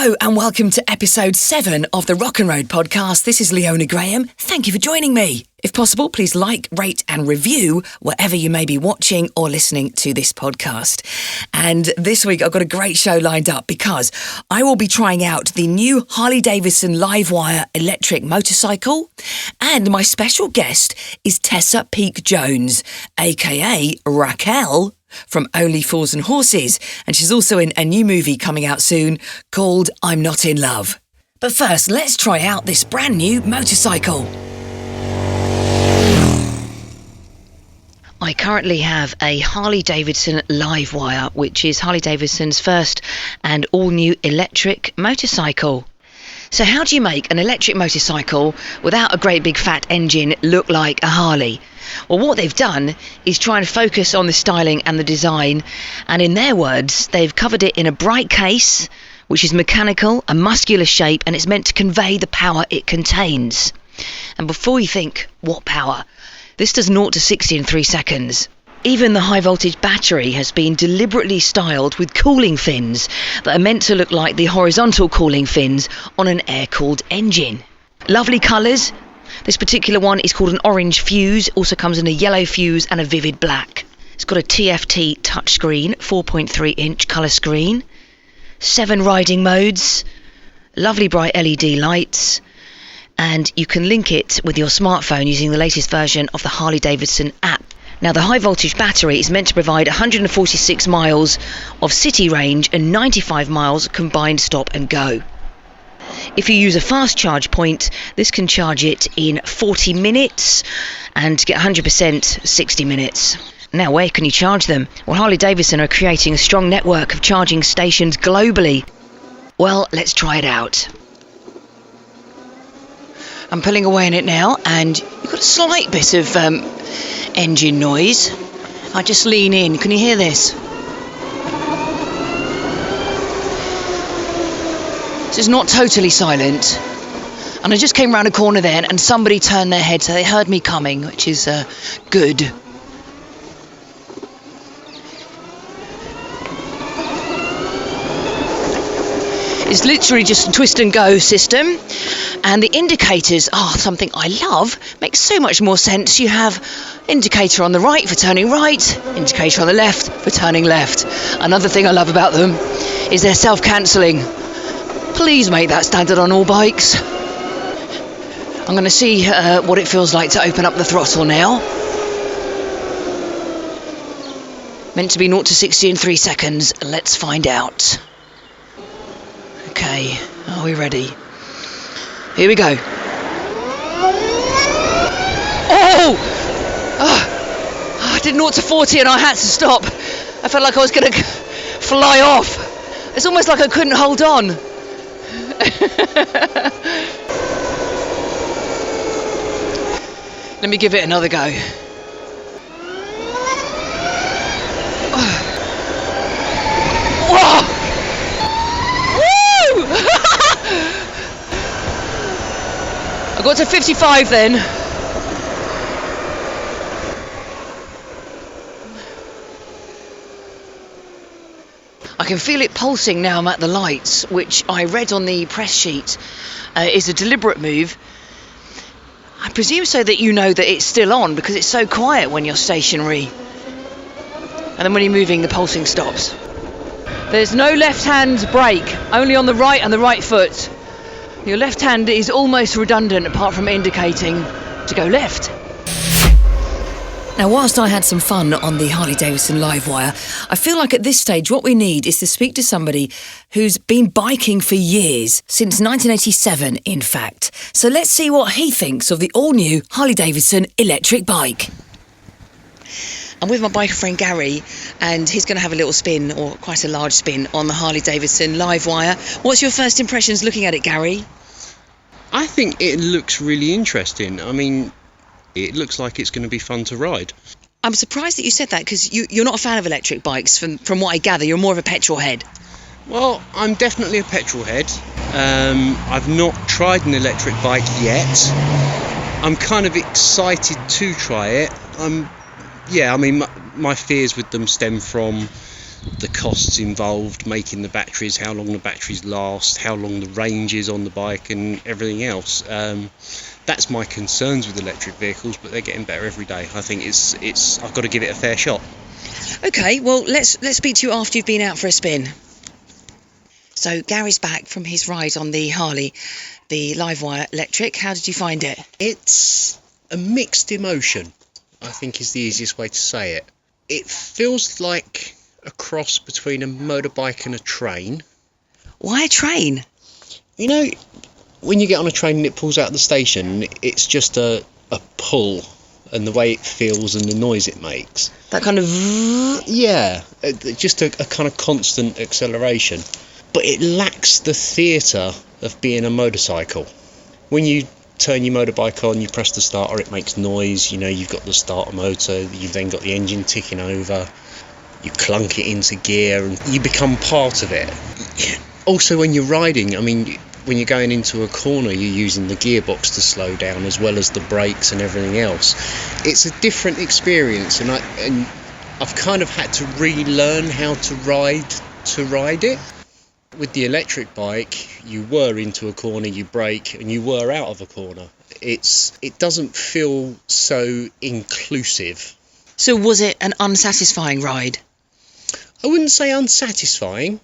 Hello and welcome to episode 7 of the Rock and Road podcast. This is Leona Graham. Thank you for joining me. If possible, please like, rate and review wherever you may be watching or listening to this podcast. And this week I've got a great show lined up because I will be trying out the new Harley Davidson Livewire electric motorcycle. And my special guest is Tessa Peake-Jones, aka Raquel, from Only Fools and Horses, and she's also in a new movie coming out soon called I'm Not in Love. But first, let's try out this brand new motorcycle. I currently have a Harley Davidson Livewire, which is Harley Davidson's first and all-new electric motorcycle. So how do you make an electric motorcycle without a great big fat engine look like a Harley? Well, what they've done is try and focus on the styling and the design, and in their words, they've covered it in a bright case, which is mechanical, a muscular shape, and it's meant to convey the power it contains. And before you think, what power? This does 0 to 60 in 3 seconds. Even the high voltage battery has been deliberately styled with cooling fins that are meant to look like the horizontal cooling fins on an air-cooled engine. Lovely colours. This particular one is called an orange fuse, also comes in a yellow fuse and a vivid black. It's got a TFT touchscreen, 4.3-inch colour screen, 7 riding modes, lovely bright LED lights, and you can link it with your smartphone using the latest version of the Harley Davidson app. Now, the high voltage battery is meant to provide 146 miles of city range and 95 miles combined stop and go. If you use a fast charge point, this can charge it in 40 minutes and get 100% 60 minutes. Now, where can you charge them? Well, Harley Davidson are creating a strong network of charging stations globally. Well, let's try it out. I'm pulling away in it now, and you've got a slight bit of engine noise. I just lean in. Can you hear this? This is not totally silent. And I just came round a corner then, and somebody turned their head, so they heard me coming, which is good. It's literally just a twist and go system, and the indicators are something I love. Makes so much more sense. You have indicator on the right for turning right, indicator on the left for turning left. Another thing I love about them is they're self-cancelling. Please make that standard on all bikes. I'm going to see what it feels like to open up the throttle now. Meant to be 0 to 60 in 3 seconds. Let's find out. Okay, are we ready? Here we go. I did 0 to 40 and I had to stop. I felt like I was going to fly off. It's almost like I couldn't hold on. Let me give it another go. Whoa! Woo! I got to 55 then. I can feel it pulsing now I'm at the lights, which I read on the press sheet is a deliberate move. I presume so that you know that it's still on because it's so quiet when you're stationary. And then when you're moving, the pulsing stops. There's no left-hand brake, only on the right and the right foot. Your left hand is almost redundant apart from indicating to go left. Now, whilst I had some fun on the Harley Davidson Livewire, I feel like at this stage what we need is to speak to somebody who's been biking for years, since 1987 in fact. So let's see what he thinks of the all-new Harley Davidson electric bike. I'm with my biker friend Gary, and he's going to have a little spin, or quite a large spin, on the Harley Davidson Livewire. What's your first impressions looking at it, Gary? I think it looks really interesting. I mean, it looks like it's going to be fun to ride. I'm surprised that you said that, because you're not a fan of electric bikes. From what I gather, you're more of a petrol head. Well, I'm definitely a petrol head. I've not tried an electric bike yet. I'm kind of excited to try it. My fears with them stem from the costs involved, making the batteries, how long the batteries last, how long the range is on the bike, and everything else. That's my concerns with electric vehicles, but they're getting better every day. I think it's I've got to give it a fair shot. Okay, well, let's speak to you after you've been out for a spin. So Gary's back from his ride on the Harley, the Livewire electric. How did you find it? It's a mixed emotion, I think is the easiest way to say it. It feels like a cross between a motorbike and a train. Why a train? You know, when you get on a train and it pulls out of the station, it's just a pull, and the way it feels and the noise it makes. That kind of... Yeah, just a kind of constant acceleration. But it lacks the theatre of being a motorcycle. When you turn your motorbike on, you press the starter, it makes noise, you know, you've got the starter motor, you've then got the engine ticking over, you clunk it into gear and you become part of it. Also when you're riding, I mean, when you're going into a corner, you're using the gearbox to slow down as well as the brakes and everything else. It's a different experience, and I've kind of had to relearn how to ride it. With the electric bike, you were into a corner, you brake, and you were out of a corner. It doesn't feel so inclusive. So was it an unsatisfying ride? I wouldn't say unsatisfying.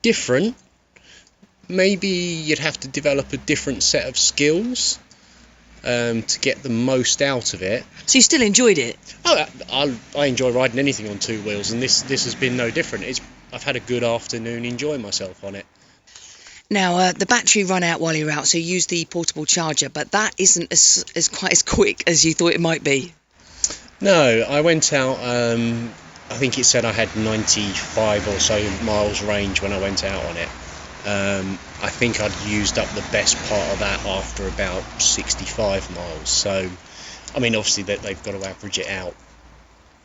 Different. Maybe you'd have to develop a different set of skills to get the most out of it. So you still enjoyed it? Oh, I enjoy riding anything on two wheels, and this has been no different. I've had a good afternoon enjoying myself on it. Now, the battery ran out while you were out, so you used the portable charger, but that isn't as quite as quick as you thought it might be. No, I went out, I think it said I had 95 or so miles range when I went out on it. I think I'd used up the best part of that after about 65 miles. So, I mean, obviously they've got to average it out,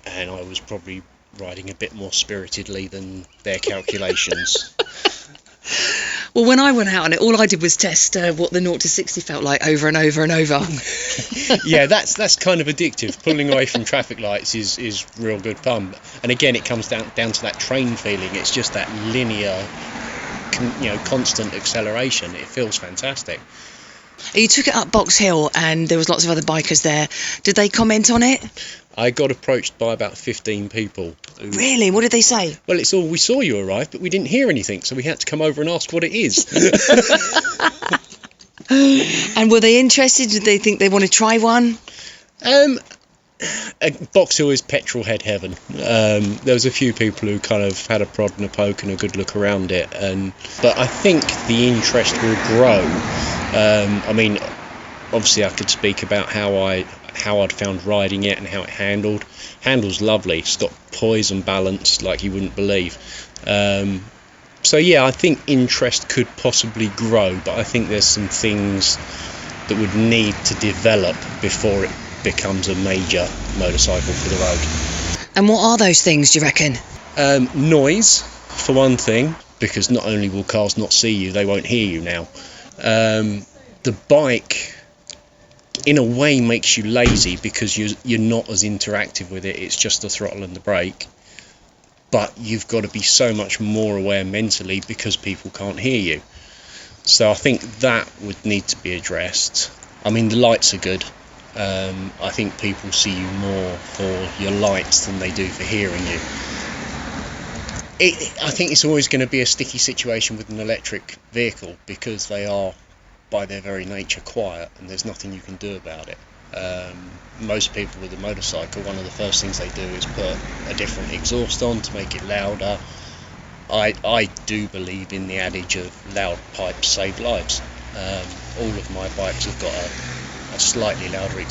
and I was probably riding a bit more spiritedly than their calculations. Well, when I went out on it, all I did was test what the 0 to 60 felt like over and over and over. Yeah, that's kind of addictive. Pulling away from traffic lights is real good fun. And again, it comes down to that train feeling. It's just that linear, constant acceleration. It feels fantastic. You took it up Box Hill, and there was lots of other bikers there. Did they comment on it? I got approached by about 15 people. Really? What did they say? Well, it's all, we saw you arrive, but we didn't hear anything, so we had to come over and ask what it is. And were they interested? Did they think they want to try one? Box Hill is petrol head heaven. There was a few people who kind of had a prod and a poke and a good look around it, but I think the interest will grow. I mean, obviously I could speak about how I'd found riding it and how it handled. Handles lovely. It's got poise and balance like you wouldn't believe. So yeah, I think interest could possibly grow, but I think there's some things that would need to develop before it becomes a major motorcycle for the road. And what are those things, do you reckon? Noise, for one thing, because not only will cars not see you, they won't hear you now. The bike, in a way, makes you lazy because you're not as interactive with it. It's just the throttle and the brake. But you've got to be so much more aware mentally because people can't hear you. So I think that would need to be addressed. I mean, the lights are good. I think people see you more for your lights than they do for hearing you. I think it's always going to be a sticky situation with an electric vehicle because they are, by their very nature, quiet, and there's nothing you can do about it. Most people with a motorcycle, one of the first things they do is put a different exhaust on to make it louder. I do believe in the adage of loud pipes save lives. All of my bikes have got a slightly louder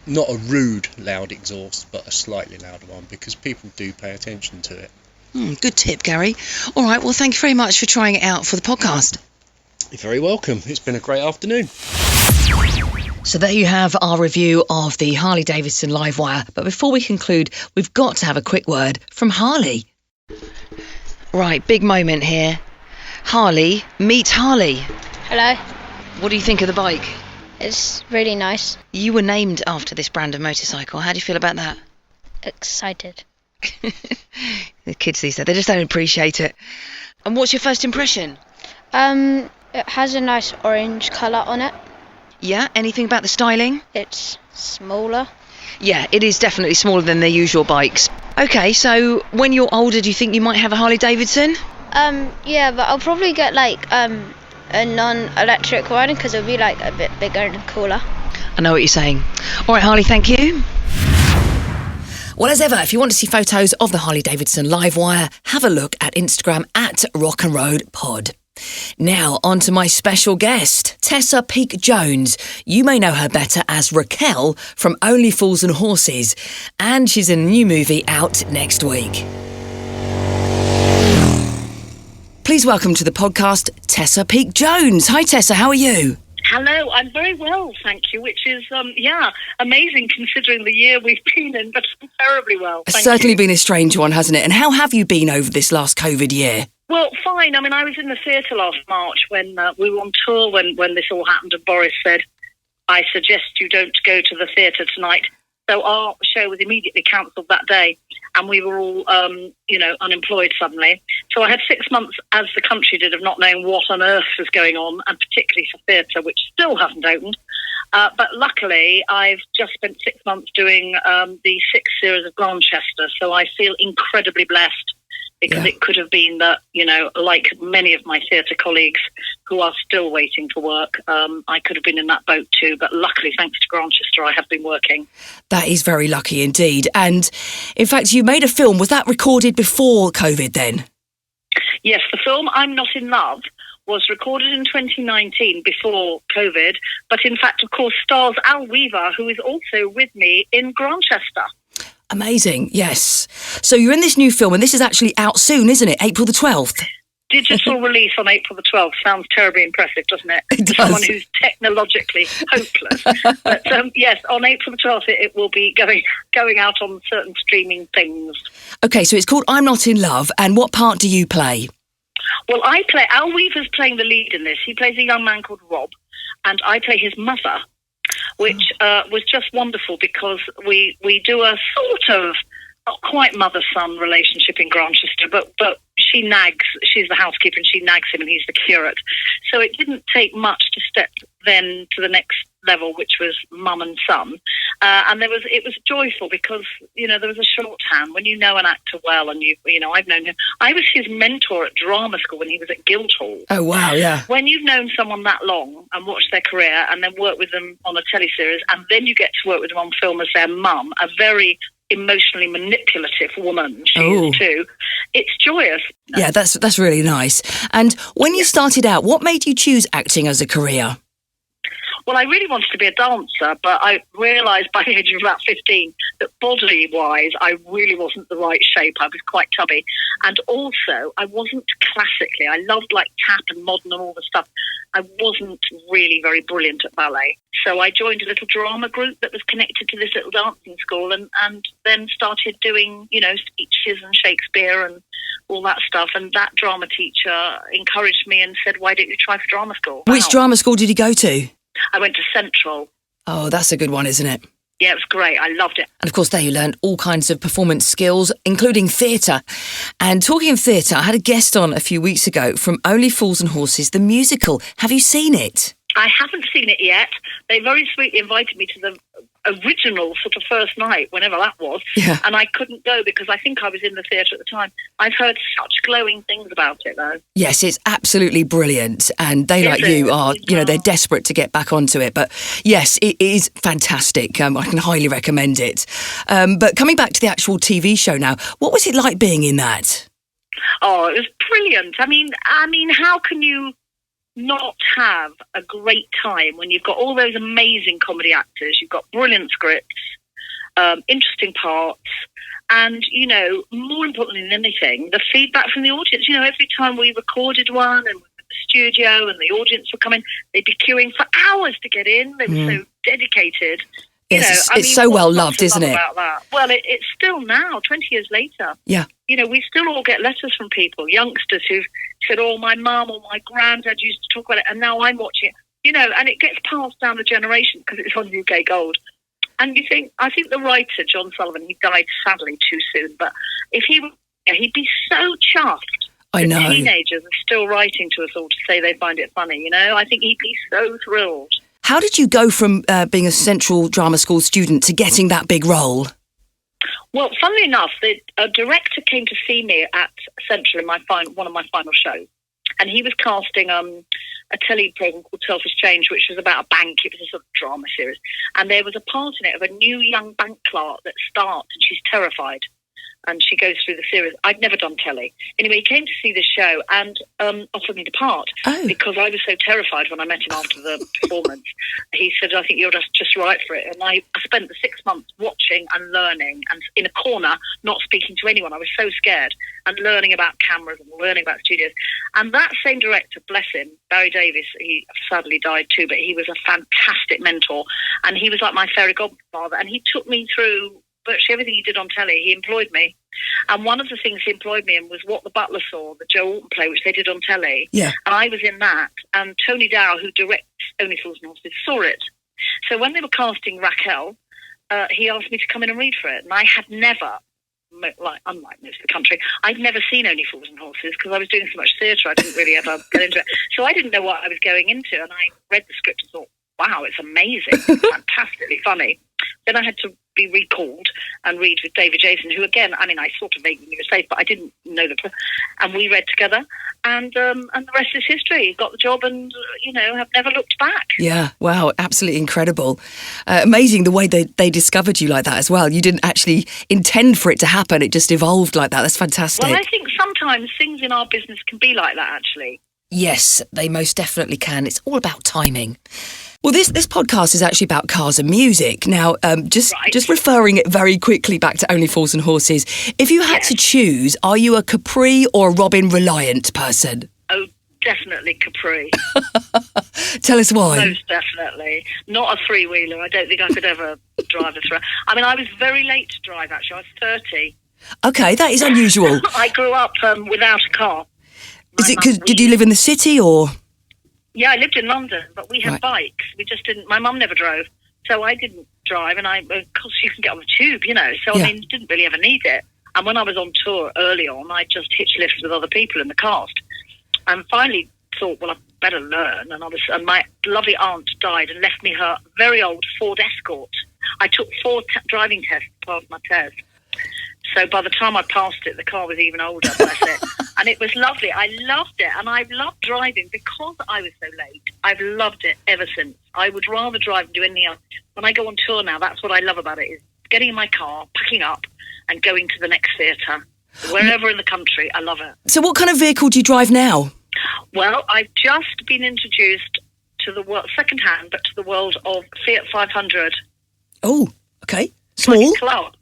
not a rude loud exhaust, but a slightly louder one, because people do pay attention to it. Good tip, Gary. All right, well, thank you very much for trying it out for the podcast. You're very welcome. It's been a great afternoon. So there you have our review of the Harley Davidson Livewire. But before we conclude, we've got to have a quick word from Harley. Right, big moment here. Harley, meet Harley. Hello. What do you think of the bike? It's really nice. You were named after this brand of motorcycle. How do you feel about that? Excited. The kids these days, they just don't appreciate it. And what's your first impression? It has a nice orange colour on it. Yeah, anything about the styling? It's smaller. Yeah, it is definitely smaller than their usual bikes. Okay, so when you're older, do you think you might have a Harley Davidson? Yeah, but I'll probably get a non-electric one because it'll be a bit bigger and cooler. I know what you're saying. All right, Harley, thank you. Well, as ever, if you want to see photos of the Harley Davidson Livewire, have a look at Instagram at Rock and Road Pod. Now, on to my special guest, Tessa Peake-Jones. You may know her better as Raquel from Only Fools and Horses, and she's in a new movie out next week. Please welcome to the podcast, Tessa Peake-Jones. Hi, Tessa, how are you? Hello, I'm very well, thank you, which is, amazing considering the year we've been in, but terribly well. It's certainly been a strange one, hasn't it? And how have you been over this last COVID year? Well, fine. I mean, I was in the theatre last March when we were on tour when this all happened, and Boris said, I suggest you don't go to the theatre tonight. So our show was immediately cancelled that day, and we were all, unemployed suddenly. So I had 6 months, as the country did, of not knowing what on earth was going on, and particularly for theatre, which still hasn't opened. But luckily, I've just spent 6 months doing the 6th series of Grantchester, so I feel incredibly blessed. Because it could have been that, like many of my theatre colleagues who are still waiting for work, I could have been in that boat too. But luckily, thanks to Grantchester, I have been working. That is very lucky indeed. And in fact, you made a film. Was that recorded before COVID then? Yes, the film I'm Not in Love was recorded in 2019 before COVID. But in fact, of course, stars Al Weaver, who is also with me in Grantchester. Amazing, yes. So you're in this new film, and this is actually out soon, isn't it? April the 12th. Digital release on April the 12th sounds terribly impressive, doesn't it? It does. Someone who's technologically hopeless. But yes, on April the 12th it will be going out on certain streaming things. Okay, so it's called I'm Not in Love, and what part do you play? Well, Al Weaver's playing the lead in this. He plays a young man called Rob, and I play his mother, which was just wonderful because we do a sort of not quite mother-son relationship in Grantchester, but she nags. She's the housekeeper and she nags him and he's the curate. So it didn't take much to step then to the next level, which was mum and son. And it was joyful because, there was a shorthand. When you know an actor well and I've known him. I was his mentor at drama school when he was at Guildhall. Oh, wow, yeah. When you've known someone that long and watched their career and then work with them on a teleseries and then you get to work with them on film as their mum, a very emotionally manipulative woman she is too, it's joyous. Yeah, that's really nice. And when you started out, what made you choose acting as a career? Well, I really wanted to be a dancer, but I realised by the age of about 15 that body-wise, I really wasn't the right shape. I was quite tubby. And also, I wasn't classically. I loved tap and modern and all the stuff. I wasn't really very brilliant at ballet. So I joined a little drama group that was connected to this little dancing school and then started doing, speeches and Shakespeare and all that stuff. And that drama teacher encouraged me and said, why don't you try for drama school? Which drama school did you go to? I went to Central. Oh, that's a good one, isn't it? Yeah, it was great. I loved it. And of course, there you learned all kinds of performance skills, including theatre. And talking of theatre, I had a guest on a few weeks ago from Only Fools and Horses, the musical. Have you seen it? I haven't seen it yet. They very sweetly invited me to the original sort of first night, whenever that was, and I couldn't go because I think I was in the theatre at the time. I've heard such glowing things about it, though. Yes, it's absolutely brilliant, and they, like you, are, they're desperate to get back onto it. But yes, it is fantastic. I can highly recommend it. But coming back to the actual TV show now, what was it like being in that? Oh, it was brilliant. I mean, how can you not have a great time when you've got all those amazing comedy actors, you've got brilliant scripts, interesting parts, and, more importantly than anything, the feedback from the audience. Every time we recorded one and we were in the studio and the audience would come in, they'd be queuing for hours to get in. They were so dedicated. Yes, it's so well loved, isn't it? About that? Well, it's still now, 20 years later. Yeah. We still all get letters from people, youngsters who've said, oh, my mum or my granddad used to talk about it, and now I'm watching it. And it gets passed down the generation because it's on UK Gold. And I think the writer, John Sullivan, he died sadly too soon, but if he were, he'd be so chuffed. I know. Teenagers are still writing to us all to say they find it funny, you know? I think he'd be so thrilled. How did you go from being a Central Drama School student to getting that big role? Well, funnily enough, a director came to see me at Central in one of my final shows. And he was casting a telly program called Selfish Change, which was about a bank. It was a sort of drama series. And there was a part in it of a new young bank clerk that starts, and she's terrified. And she goes through the series. I'd never done telly. Anyway, he came to see the show and offered me to part because I was so terrified when I met him after the performance. He said, I think you're just right for it. And I spent the 6 months watching and learning and in a corner, not speaking to anyone. I was so scared and learning about cameras and learning about studios. And that same director, bless him, Barry Davis, he sadly died too, but he was a fantastic mentor. And he was like my fairy godfather. And he took me through virtually everything he did on telly. He employed me. And one of the things he employed me in was What the Butler Saw, the Joe Alton play, which they did on telly. Yeah. And I was in that. And Tony Dow, who directs Only Fools and Horses, saw it. So when they were casting Raquel, he asked me to come in and read for it. And I had never, unlike most of the country, I'd never seen Only Fools and Horses because I was doing so much theatre. I didn't really ever get into it. So I didn't know what I was going into. And I read the script and thought, wow, it's amazing. It's fantastically funny. Then I had to be recalled and read with David Jason, who again, I mean, I sort of vaguely knew his face, but I didn't know and we read together, and the rest is history. He got the job, and have never looked back. Yeah, wow, absolutely incredible, amazing the way they discovered you like that as well. You didn't actually intend for it to happen; it just evolved like that. That's fantastic. Well, I think sometimes things in our business can be like that, actually. Yes, they most definitely can. It's all about timing. Well, this podcast is actually about cars and music. Now, just referring it very quickly back to Only Fools and Horses, if you had to choose, are you a Capri or a Robin reliant person? Oh, definitely Capri. Tell us why. Most definitely. Not a three-wheeler. I don't think I could ever drive a three. I mean, I was very late to drive, actually. I was 30. Okay, that is unusual. I grew up without a car. Is it because did you live in the city or...? Yeah, I lived in London, but we had bikes. We just didn't. My mum never drove, so I didn't drive. And of course, you can get on the tube, So I mean, didn't really ever need it. And when I was on tour early on, I just hitch lifts with other people in the cast. And finally thought, well, I better learn. And my lovely aunt died and left me her very old Ford Escort. I took 4 driving tests to pass my test. So by the time I passed it, the car was even older, bless it. And it was lovely. I loved it. And I've loved driving because I was so late. I've loved it ever since. I would rather drive than do anything else. When I go on tour now, that's what I love about it, is getting in my car, packing up, and going to the next theatre. Wherever in the country, I love it. So what kind of vehicle do you drive now? Well, I've just been introduced to the world, second-hand, but to the world of Fiat 500. Oh, okay. Small? Like a club.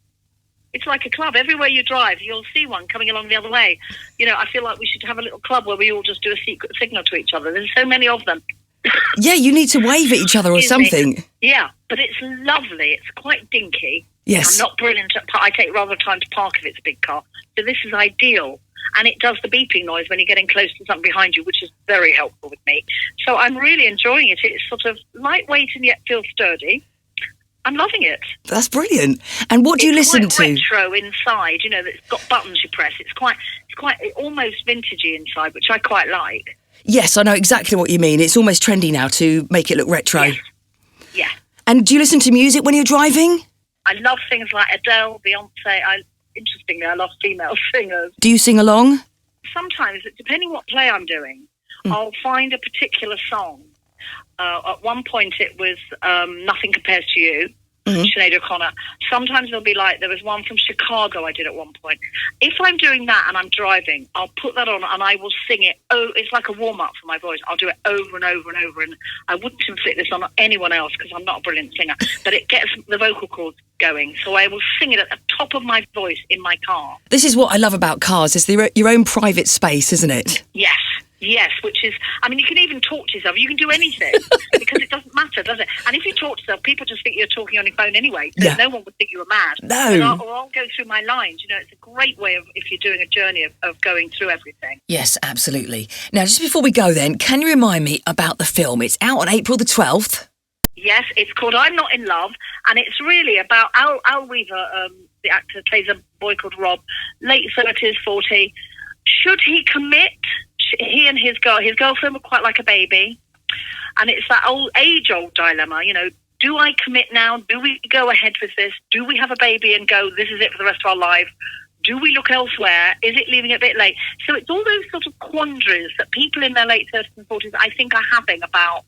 It's like a club. Everywhere you drive, you'll see one coming along the other way. I feel like we should have a little club where we all just do a secret signal to each other. There's so many of them. Yeah, you need to wave at each other or something. Yeah, but it's lovely. It's quite dinky. Yes. I'm not brilliant at I take rather time to park if it's a big car. So this is ideal. And it does the beeping noise when you're getting close to something behind you, which is very helpful with me. So I'm really enjoying it. It's sort of lightweight and yet feels sturdy. I'm loving it. That's brilliant. And what do you listen to? It's quite retro inside, it's got buttons you press. It's quite almost vintagey inside, which I quite like. Yes, I know exactly what you mean. It's almost trendy now to make it look retro. Yes. Yeah. And do you listen to music when you're driving? I love things like Adele, Beyonce. Interestingly, I love female singers. Do you sing along? Sometimes, depending what play I'm doing, I'll find a particular song. At one point it was Nothing Compares to You, Sinead O'Connor. Sometimes there'll be there was one from Chicago I did at one point. If I'm doing that and I'm driving, I'll put that on and I will sing it. Oh, it's like a warm-up for my voice. I'll do it over and over and over, and I wouldn't inflict this on anyone else because I'm not a brilliant singer, but it gets the vocal cords going, so I will sing it at the top of my voice in my car. This is what I love about cars, is your own private space, isn't it? Yes, which is, you can even talk to yourself. You can do anything because it doesn't matter, does it? And if you talk to yourself, people just think you're talking on your phone anyway. So no one would think you were mad. No. Or I'll go through my lines. It's a great way of, if you're doing a journey of going through everything. Yes, absolutely. Now, just before we go then, can you remind me about the film? It's out on April the 12th. Yes, it's called I'm Not in Love, and it's really about Al Weaver, the actor, plays a boy called Rob, late 30s, 40. Should he commit? He and his girlfriend were quite like a baby, and it's that age-old dilemma, do I commit now? Do we go ahead with this? Do we have a baby and go, this is it for the rest of our life? Do we look elsewhere? Is it leaving it a bit late? So it's all those sort of quandaries that people in their late 30s and 40s, I think, are having about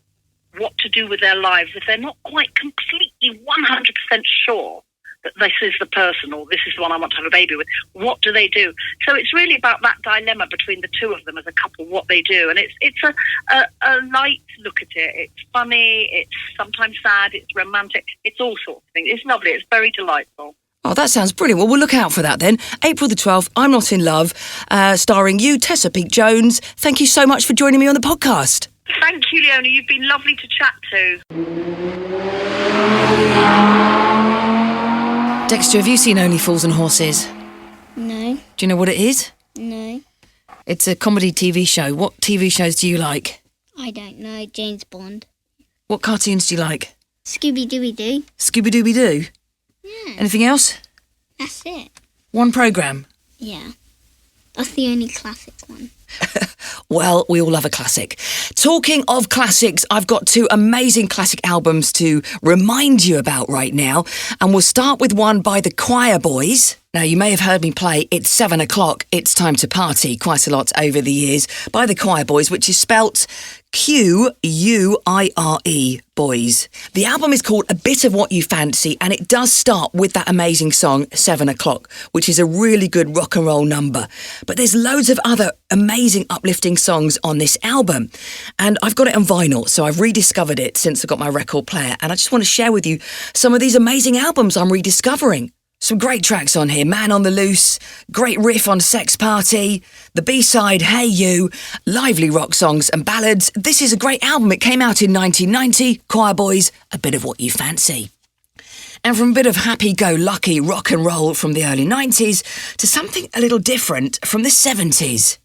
what to do with their lives if they're not quite completely 100% sure that this is the person or this is the one I want to have a baby with. What do they do? So it's really about that dilemma between the two of them as a couple, what they do. And it's a light look at it. It's funny, it's sometimes sad, it's romantic, it's all sorts of things. It's lovely, it's very delightful. Oh, that sounds brilliant. Well, we'll look out for that then. April the 12th, I'm Not in Love, starring you, Tessa Peake-Jones. Thank you so much for joining me on the podcast. Thank you, Leona. You've been lovely to chat to. Dexter, have you seen Only Fools and Horses? No. Do you know what it is? No. It's a comedy TV show. What TV shows do you like? I don't know. James Bond. What cartoons do you like? Scooby-Dooby-Doo. Scooby-Dooby-Doo? Yeah. Anything else? That's it. One programme? Yeah. That's the only classic one. Well, we all love a classic. Talking of classics, I've got two amazing classic albums to remind you about right now. And we'll start with one by the Choir Boys. Now, you may have heard me play It's 7 o'clock, It's Time to Party quite a lot over the years by the Choir Boys, which is spelt Quire, Boys. The album is called A Bit of What You Fancy, and it does start with that amazing song, 7 o'clock, which is a really good rock and roll number. But there's loads of other amazing uplifting songs on this album. And I've got it on vinyl, so I've rediscovered it since I got my record player. And I just want to share with you some of these amazing albums I'm rediscovering. Some great tracks on here. Man on the Loose, great riff on Sex Party, the B-side Hey You, lively rock songs and ballads. This is a great album. It came out in 1990. Choir Boys, A Bit of What You Fancy. And from a bit of happy-go-lucky rock and roll from the early 90s to something a little different from the 70s.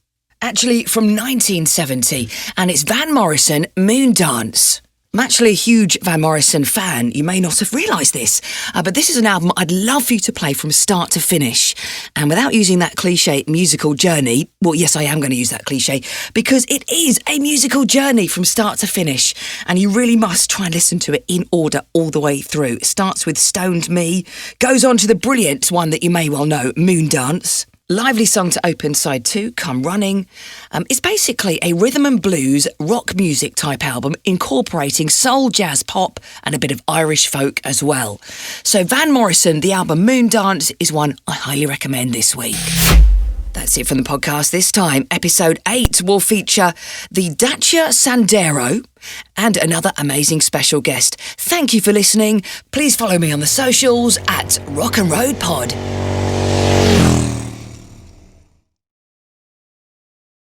Actually, from 1970, and it's Van Morrison, Moondance. I'm actually a huge Van Morrison fan. You may not have realised this, but this is an album I'd love for you to play from start to finish. And without using that cliche musical journey, well, yes, I am going to use that cliche, because it is a musical journey from start to finish. And you really must try and listen to it in order all the way through. It starts with Stoned Me, goes on to the brilliant one that you may well know, Moondance. Lively song to open side 2, Come Running. It's basically a rhythm and blues rock music type album incorporating soul, jazz, pop and a bit of Irish folk as well. So Van Morrison, the album Moondance is one I highly recommend this week. That's it from the podcast this time. Episode 8 will feature the Dacia Sandero and another amazing special guest. Thank you for listening. Please follow me on the socials at Rock and Road Pod.